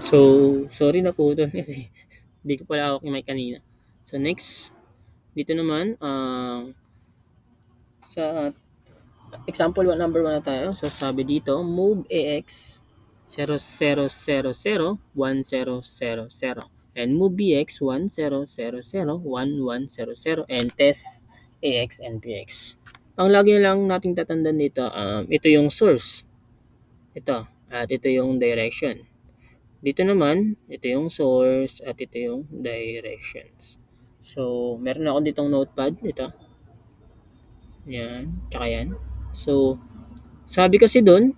So, sorry na po doon kasi hindi ko pala hawak yung mic kanina. So, next, dito naman, sa example number 1 na tayo. So, sabi dito, move AX 0000 1000 and move BX 1000 1100 and test AX and BX. Ang lagi na lang nating tatandaan dito, ito yung source. Ito. At ito yung direction. Dito naman, ito yung source at ito yung directions. So, meron ako ditong notepad. Ito. Yan. Tsaka yan. So, sabi kasi doon,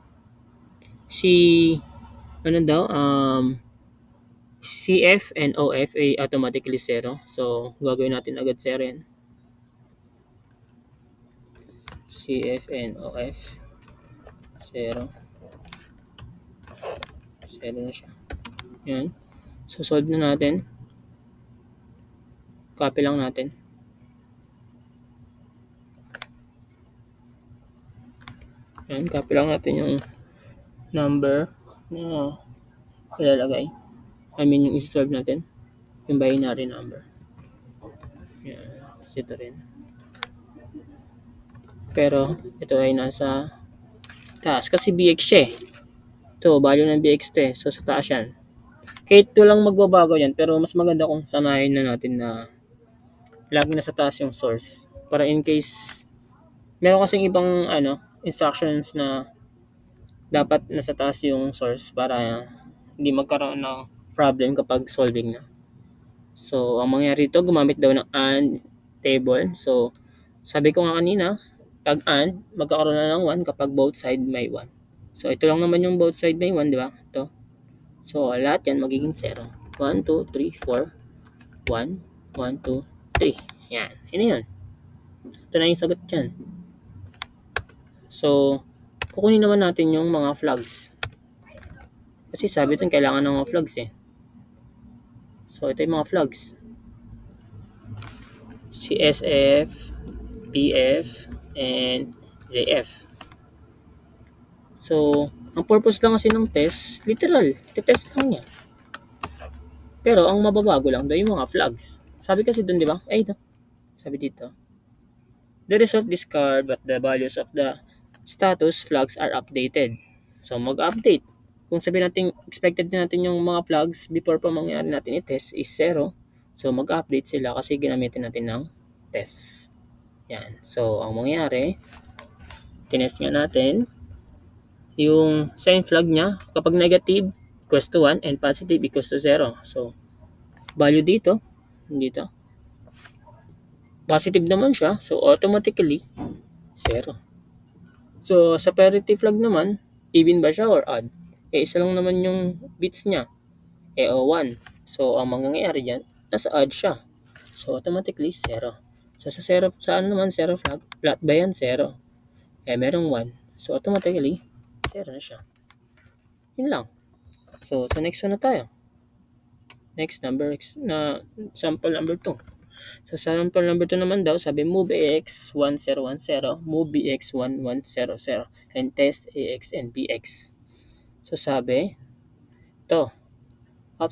si, ano daw, CF and OF ay automatically zero. So, gagawin natin agad zero yan. CF and OF, zero. Zero na siya. Yan. So, solve na natin. Copy lang natin. Yan, copy lang natin yung number na ilalagay. I mean, yung isi-solve natin. Yung binary number. Yan. Tapos ito rin. Pero, ito ay nasa taas. Kasi BX siya eh. Ito, value ng BX to eh. So, sa taas yan. Kahit ito lang magbabago yan. Pero, mas maganda kung sanayin na natin na lagi nasa taas yung source. Para in case, meron kasing ibang instructions na dapat nasa taas yung source para hindi magkaroon ng problem kapag solving na. So, ang mangyari ito, gumamit daw ng AND table. So, sabi ko nga kanina, pag AND, magkakaroon na ng 1 kapag both side may 1. So, ito lang naman yung both side may 1, di ba? Ito. So, lahat yan magiging 0. 1, 2, 3, 4. 1, 1, 2, 3. Yan. Yun na yun. Ito na yung sagot dyan. So, kukunin naman natin yung mga flags. Kasi sabi ito, kailangan ng mga flags eh. So, ito yung mga flags. CSF, PF, and ZF. So, ang purpose lang kasi ng test, literal, test lang niya. Pero, ang mababago lang daw yung mga flags. Sabi kasi dun, di ba? Ay, ito. Sabi dito. The result discard but the values of the status flags are updated. So, mag-update. Kung sabihin natin, expected natin yung mga flags before pa mangyari natin i-test is 0. So, mag-update sila kasi ginamitin natin ng test. Yan. So, ang mangyari, tinest nga natin, yung sign flag niya, kapag negative, equals to 1 and positive equals to 0. So, value dito, positive naman siya. So, automatically, 0. So, sa parity flag naman, even ba siya or odd? Isa lang naman yung bits niya. O 1. So, ang mangyayari dyan, nasa odd siya. So, automatically, 0. So, sa 0, saan naman 0 flag? Flat ba yan? 0. Merong 1. So, automatically, 0 na siya. Yun lang. So, sa next one na tayo. Next number, sample number 2. So, sa sample number 2 naman daw, sabi move AX 1010, move BX 1100, and test AX and BX. So, sabi, ito.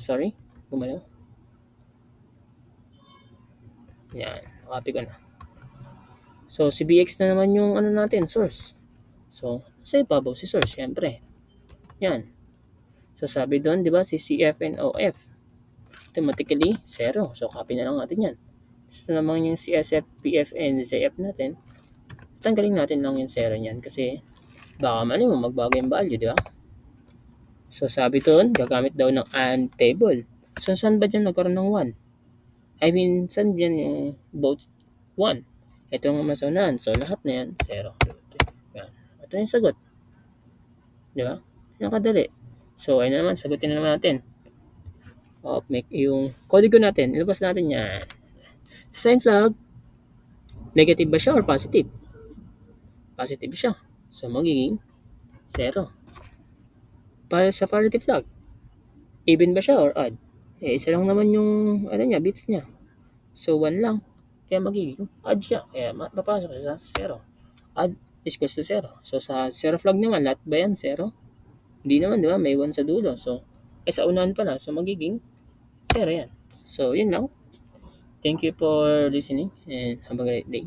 Sorry. Gumalaw. Yan. Copy ko na. So, si BX na naman yung natin, source. So, sa ibabaw si source, syempre. Yan. So, sabi doon, di ba, si CF and OF. Automatically, 0. So, copy na lang natin yan. So, naman yung CSF, PF, and ZF natin, tanggalin natin lang yung 0 niyan kasi baka mali mo magbago yung value, di ba? So, sabi doon, gagamit daw ng AND table. So, saan ba dyan nagkaroon ng 1? I mean, saan dyan yung both 1? Ito ang masunan. So, lahat na yan, 0. Yan. Ito yung sagot. Di ba? Nakadali. So, ayun naman, sagutin na naman natin. Make yung kodigo natin. Ilabas natin yan. Sa sign flag, negative ba siya or positive? Positive siya. So, magiging 0. Para sa parity flag, even ba siya or odd? Isa lang naman yung bits niya. So, 1 lang. Kaya magiging odd siya. Kaya mapapasok siya sa 0. Odd is equals to 0. So, sa 0 flag naman, lahat ba yan 0? Hindi naman, di ba? May 1 sa dulo. So, ay sa unahan pala. So, magiging 0 yan. So, yun lang. Thank you for listening and have a great day.